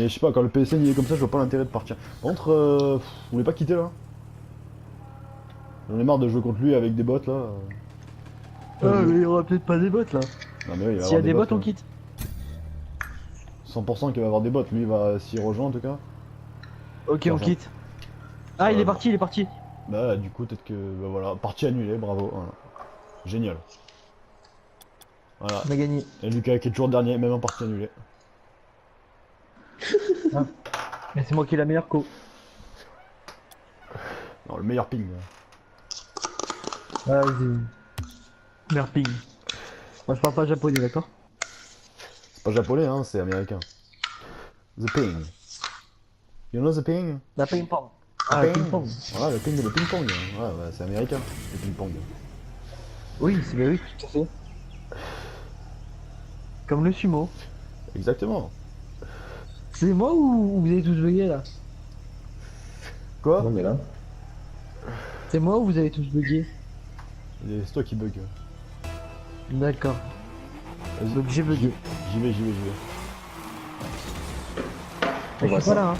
Mais je sais pas, quand le PSN il est comme ça, je vois pas l'intérêt de partir. Par contre, vous voulez pas quitter là? J'en ai marre de jouer contre lui avec des bots là. Ah, mais il y aura peut-être pas des bots là. Non mais oui, il va y S'il y avoir a des des bots bots, on là. quitte. 100% qu'il va y avoir des bots, lui il va s'y rejoint en tout cas. Ok, S'y on rejoint. quitte. Ah, il est Bon. parti, il est parti. Bah du coup peut-être que. Bah voilà, partie annulée, bravo. Voilà. Génial. Voilà. On a gagné. Et Lucas qui est toujours dernier, même en partie annulée. Ah. Mais c'est moi qui ai la meilleure co. Non, le meilleur ping. Ah, vas-y. Meilleur ping. Moi, je parle pas japonais, d'accord? C'est pas japonais, hein, c'est américain. The ping. You know the ping? La ping-pong. The Ah, le ping. ping-pong. Voilà, le ping-pong. Ouais, bah, c'est américain, le ping-pong. Oui, c'est bah oui, tout à fait. Comme le sumo. Exactement. C'est moi ou vous avez tous bugué là? Quoi? On est là. C'est moi ou vous avez tous bugué? C'est toi qui bug. D'accord. Vas-y. Donc j'ai bugué. J'y vais, j'y vais, j'y vais. On Je voit suis pas ça. là, hein.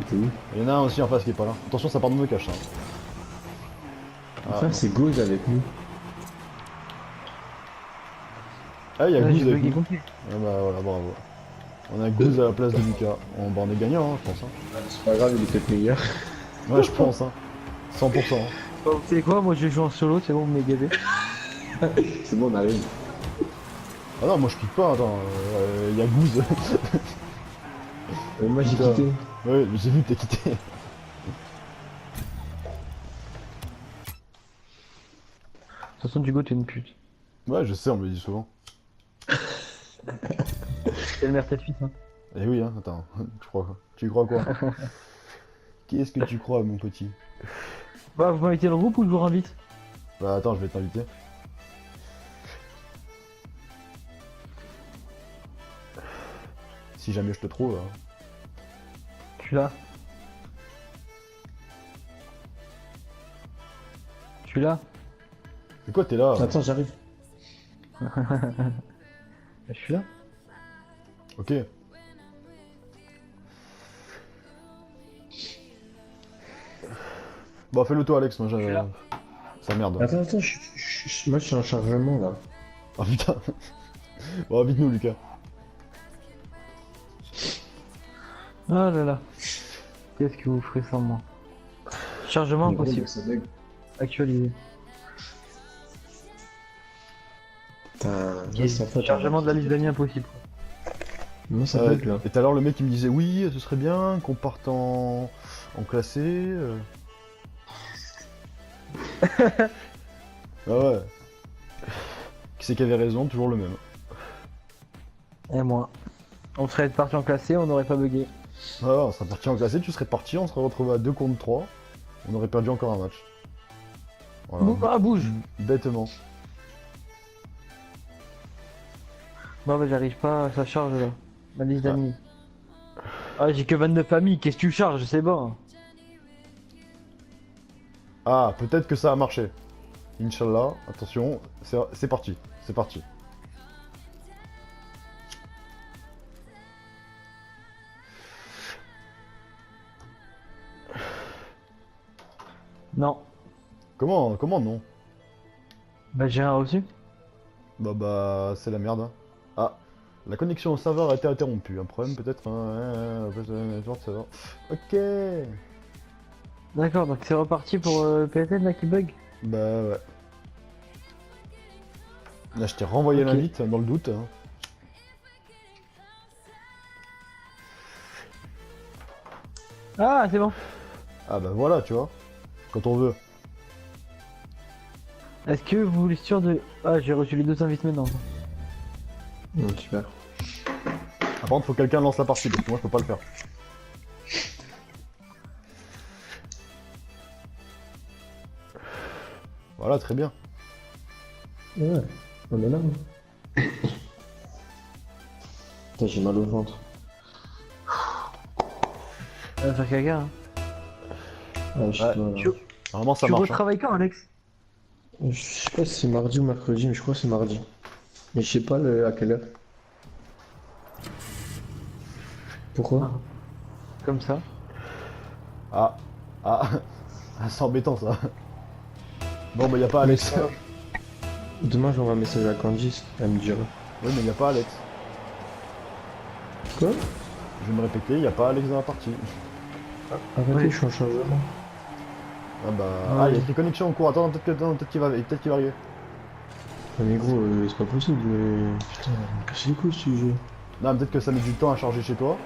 T'es où? Il y en a un aussi en face qui est pas là. Attention, ça part de me cache. Hein. Ah, Enfin, non. c'est Gauze avec nous. Ah, il y a Là, Goose j'ai avec bugué nous. complet. Ah bah voilà, bravo. On a Goose à la place de Lucas. Bah, on est gagnant, hein, je pense. Hein. C'est pas grave, il est peut-être meilleur. Ouais, je pense. Hein. 100%. Hein. Bon, vous savez quoi? Moi je joue en solo, c'est bon, vous m'avez gavé. C'est bon, on arrive. Ah non, moi je pique pas, attends. Il y a Goose. Moi, j'ai Putain. quitté. Ouais, j'ai vu que t'as quitté. De toute façon, Dugo, t'es une pute. Ouais, je sais, on me le dit souvent. C'est le meilleur tête suite, hein. Eh oui, hein, attends. Tu crois quoi? Tu crois quoi? Qu'est-ce que tu crois, mon petit? Bah, vous m'invitez dans le groupe ou je vous invite? Bah attends, je vais t'inviter. Si jamais je te trouve. Hein. Je suis là. Je suis là. C'est quoi, t'es là? Attends, j'arrive. Je suis là. Ok. Bon, fais-le toi, Alex, moi Je suis là. ça merde. Attends, moi, je suis en chargement là. Ah putain. Bon, vite nous, Lucas. Ah là là. Qu'est-ce que vous ferez sans moi? Chargement impossible. Ça bug. Actualisé. Putain, là, ça fait. Chargement de la liste d'amis impossible. Moi, ça bug là. Et tout à l'heure, le mec il me disait oui, ce serait bien qu'on parte en classé. Ah ouais. Qui c'est qui avait raison? Toujours le même. Et moi. On serait parti en classé, on n'aurait pas bugué. Ah ouais, on serait parti en classé, tu serais parti, on serait retrouvé à 2 contre 3. On aurait perdu encore un match. Voilà. Ah, bouge! Bêtement. Non, mais j'arrive pas, ça charge là. Ma liste d'amis. Ah, j'ai que 29 amis, qu'est-ce que tu charges? C'est bon. Ah, peut-être que ça a marché. Inch'Allah, attention, c'est parti, c'est parti. Non. Comment non? Bah, j'ai rien reçu. Bah, c'est la merde. Hein. Ah, la connexion au serveur a été interrompue. Un problème peut-être serveur. Ok. D'accord, donc c'est reparti pour le PSN là qui bug. Bah ouais. Là, je t'ai renvoyé Ok. l'invite dans le doute. Hein. Ah, c'est bon. Ah bah voilà, tu vois. Quand on veut. Est-ce que vous voulez sûr de... Ah, j'ai reçu les deux invites maintenant. Super. Par contre, faut que quelqu'un lance la partie parce que moi je peux pas le faire. Voilà, très bien. Ouais, on est là. Putain, j'ai mal au ventre. Faire caca, hein. Ah, je sais Ouais. pas, là. Normalement, ça Tu marche. Hein. retravailles quand, Alex? Je sais pas si c'est mardi ou mercredi, mais je crois que c'est mardi. Mais je sais pas à quelle heure. Pourquoi? Comme ça. Ah, ah, ah, c'est embêtant ça. Bon, bah, y a pas Mais Alex. ça- Demain, j'envoie un message à Candice, elle me dira. Oui, mais y a pas Alex. Quoi? Je vais me répéter, y a pas Alex dans la partie. Arrêtez, Oui. je suis en chargement. Ah bah, Ouais. ah, il y a des connexions en cours. Attends, peut-être qu'il va arriver. Ah, mais gros, c'est pas possible, mais. Putain, me casser les couilles ce sujet. Non, peut-être que ça met du temps à charger chez toi.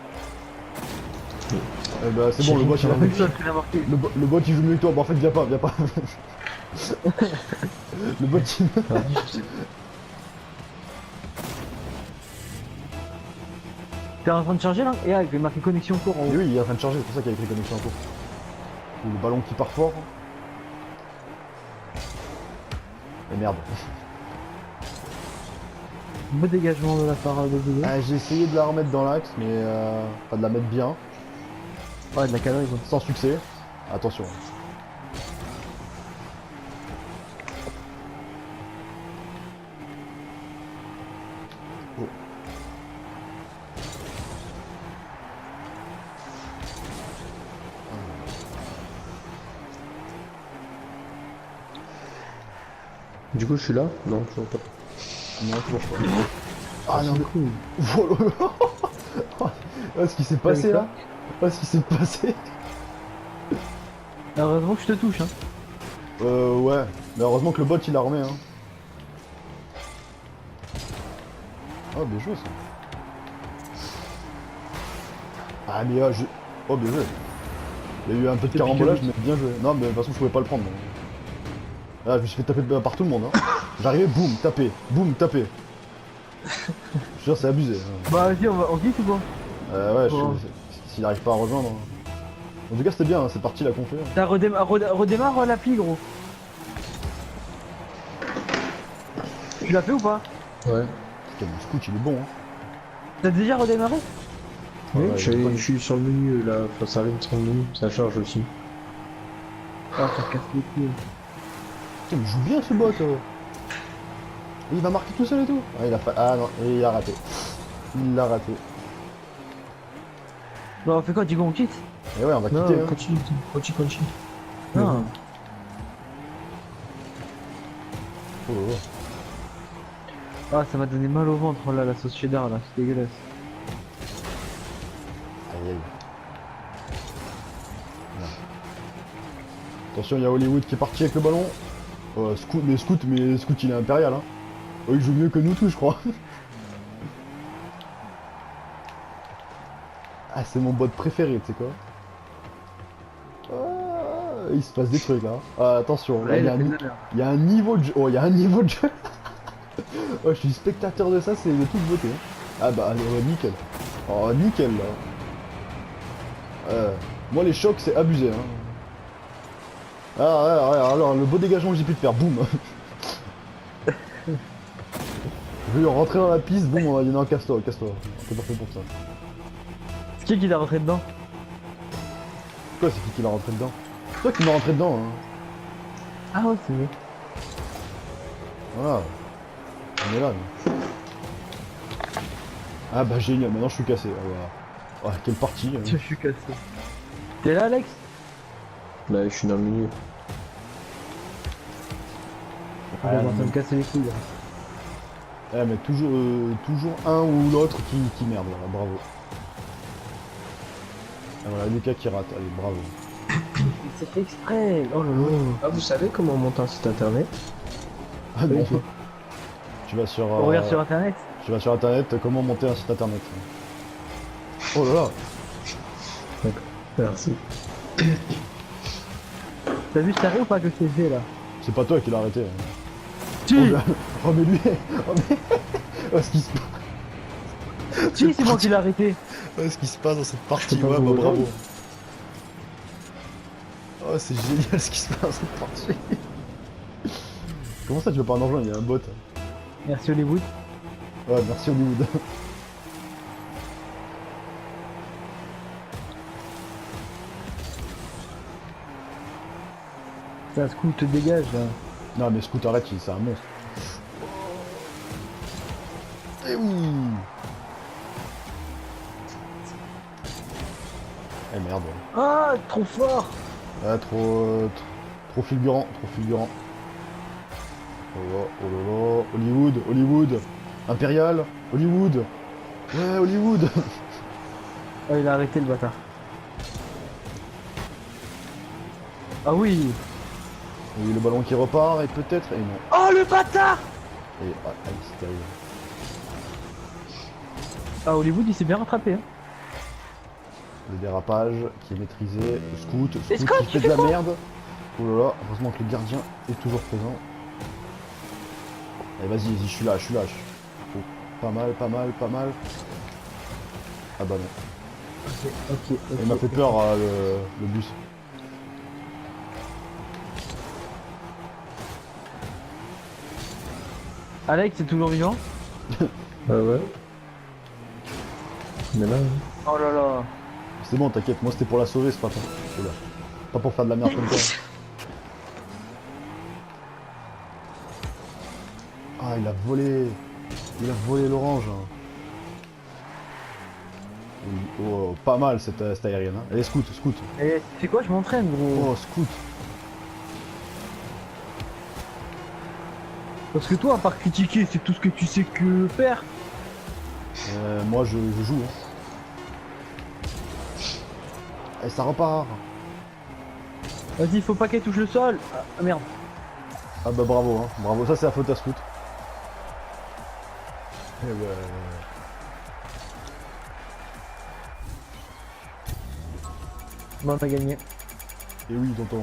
Oui. Eh bah, c'est J'ai bon, le rien bot qui il a va Une chose qu'il a marqué. le bot il joue mieux que toi. Bah, en fait, viens pas, viens pas. Le bot il. Ah, je sais. T'es en train de charger là? Et là, il fait marquer connexion court en Et haut. oui, il est en train de charger, c'est pour ça qu'il y a écrit connexion en cours. Le ballon qui part fort. Et merde. Beau dégagement de la part de Dodo. Ah, j'ai essayé de la remettre dans l'axe, mais pas de la mettre bien, Ouais, de la calorie quoi. sans succès. Attention. Oh. Du coup, je suis là? Non, je vois pas. Non, toujours pas. Ah non, c'est cool. voilà. Oh, ce qui s'est passé là. Oh, ce qui s'est passé. Heureusement que je te touche hein. Ouais. Mais heureusement que le bot il la remet, hein. Oh, bien joué ça. Ah, mais oh, bien joué. Il y a eu un peu de C'est carambolage, piqué. mais bien joué. Non, mais de toute façon, je pouvais pas le prendre. Donc. Là, je me suis fait taper par tout le monde. Hein. J'arrivais, boum, taper. Boum, taper. Je te jure, c'est abusé. Hein. Bah vas-y, on quitte ou quoi? Ouais, Bon. s'il arrive pas à rejoindre. Hein. En tout cas, c'était bien, hein, cette partie là qu'on fait. Hein. T'as redémarre l'appli gros. Tu l'as fait ou pas? Ouais. Putain, mon scout, il est bon. Hein. T'as déjà redémarré? Oui, Ouais, je suis sur le menu là, enfin, ça arrive sur le menu, ça charge aussi. Ah, ça casse les couilles. Putain, mais il joue bien ce bot. Il va marquer tout seul et tout. Ah, il a pas... ah non, et il a raté. Il l'a raté. Bon, on fait quoi? Du coup, on quitte? Et ouais, on va Non, quitter. Hein. continue. Non. Oh, là là. Ah, ça m'a donné mal au ventre là, la sauce cheddar là, c'est dégueulasse. Aïe aïe. Non. Attention, il y a Hollywood qui est parti avec le ballon. Scout il est impérial. Hein. Oh, il joue mieux que nous tous, je crois. Ah, c'est mon bot préféré, tu sais quoi. Ah, il se passe des trucs là. Ah, attention, là, Ouais, il y il a a un fait ni- de la merde. il y a un niveau de jeu. Oh, il y a un niveau de jeu. Oh, je suis spectateur de ça, c'est de toute beauté. Hein. Ah bah, allez, ouais, nickel. Oh, nickel là. Moi, les chocs, c'est abusé. Hein. Ah, ouais, alors, le beau dégagement que j'ai pu te faire, boum. Je vais rentrer dans la piste, boum, il y en a un, casse-toi. T'es pas fait pour ça. C'est qui l'a rentré dedans? Quoi, c'est qui l'a rentré dedans? C'est toi qui m'as rentré dedans, hein. Ah ouais, c'est vrai. Voilà. On est là, nous. Ah bah génial, maintenant je suis cassé. Ah, voilà. Ah, quelle partie. Hein. Je suis cassé. T'es là, Alex? Là, je suis dans le milieu. On va me casser les couilles là. Ah, mais toujours un ou l'autre qui merde, voilà, bravo. Ah, voilà, Lucas qui rate, allez, bravo. C'est fait exprès. Oh là là. Ah, vous savez comment monter un site internet? Ah non. Tu vas sur... On regarde sur internet. Tu vas sur internet, comment monter un site internet. Oh là là. D'accord. Merci. T'as vu cet arrêt ou pas que c'est fait là? C'est pas toi qui l'as arrêté. Hein. Si, Oh mais lui... Oh, mais... oh, ce qui se passe... si, c'est moi qui l'ai arrêté. Oh, ce qui se passe dans cette partie, C'est pas ouais, bah pour bravo. autant. Oh, c'est génial ce qui se passe dans cette partie. Comment ça tu veux pas en rejoindre, il y a un bot. Merci Hollywood. Ouais, merci Hollywood. Ça scout te dégage là. Non mais Scooter là, c'est un monstre. Et oui. Eh merde. Ah, trop fort. Ah, trop fulgurant, trop fulgurant. Oh là, oh là là. Hollywood, Hollywood. Impérial, Hollywood. Ouais, Hollywood. Ah, il a arrêté le bâtard. Ah oui. Oui, le ballon qui repart, et peut-être... Et non. Oh, le bâtard. Et... Ah, aïe, c'est terrible. Ah, Hollywood, il s'est bien rattrapé. Hein. Le dérapage qui est maîtrisé. Le scout, Et Scott, qui tu fait de fais la quoi? merde. Oh là là, heureusement que le gardien est toujours présent. Allez, vas-y, je suis là, je suis là. Oh, pas mal, pas mal, pas mal. Ah bah non. Ok. Il m'a fait peur, le bus. Alex, c'est toujours vivant? Ah ouais. On est là, hein. Oh là là. C'est bon, t'inquiète, moi c'était pour la sauver, c'est pas pour... Oula. Pas pour faire de la merde comme ça. Ah, il a volé. Il a volé l'orange. Oui, oh, pas mal cette aérienne. Hein. Allez, scout, scout. Et c'est quoi, je m'entraîne, gros. Oh, scout. Parce que toi, à part critiquer, c'est tout ce que tu sais que faire. Moi, je joue. Hein. Et ça repart. Vas-y, faut pas qu'elle touche le sol. Ah merde. Ah bah bravo, hein. Bravo. Ça, c'est la faute à scout. Eh ouais. Bon, on a gagné. Et oui, tonton.